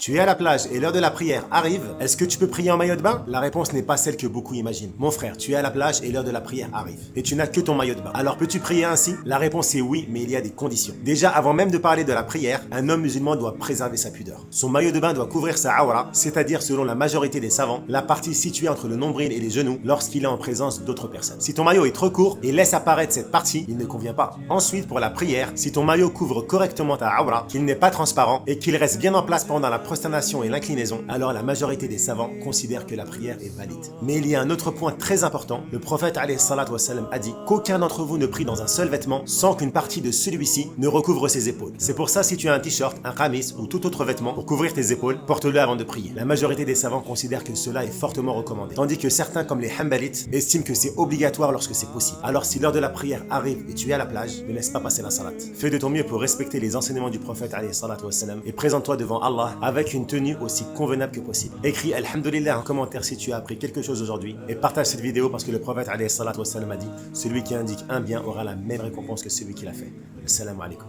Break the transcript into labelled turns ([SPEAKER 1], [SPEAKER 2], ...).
[SPEAKER 1] Tu es à la plage et l'heure de la prière arrive, est-ce que tu peux prier en maillot de bain? La réponse n'est pas celle que beaucoup imaginent. Mon frère, tu es à la plage et l'heure de la prière arrive. Et tu n'as que ton maillot de bain. Alors peux-tu prier ainsi? La réponse est oui, mais il y a des conditions. Déjà, avant même de parler de la prière, un homme musulman doit préserver sa pudeur. Son maillot de bain doit couvrir sa awra, c'est-à-dire selon la majorité des savants, la partie située entre le nombril et les genoux lorsqu'il est en présence d'autres personnes. Si ton maillot est trop court et laisse apparaître cette partie, il ne convient pas. Ensuite, pour la prière, si ton maillot couvre correctement ta awra, qu'il n'est pas transparent et qu'il reste bien en place pendant la prosternation et l'inclinaison, alors la majorité des savants considèrent que la prière est valide. Mais il y a un autre point très important. Le prophète alayhi salatu wassalam a dit qu'aucun d'entre vous ne prie dans un seul vêtement sans qu'une partie de celui-ci ne recouvre ses épaules. C'est pour ça, si tu as un t-shirt, un qamis ou tout autre vêtement pour couvrir tes épaules, porte-le avant de prier. La majorité des savants considèrent que cela est fortement recommandé, tandis que certains comme les Hanbalites estiment que c'est obligatoire lorsque c'est possible. Alors si l'heure de la prière arrive et tu es à la plage, ne laisse pas passer la salat. Fais de ton mieux pour respecter les enseignements du prophète alayhi salatu wassalam et présente-toi devant Allah avec une tenue aussi convenable que possible. Écris Alhamdulillah en commentaire si tu as appris quelque chose aujourd'hui et partage cette vidéo parce que le prophète alayhi salatu wassalam a dit celui qui indique un bien aura la même récompense que celui qui l'a fait. Assalamu alaikum.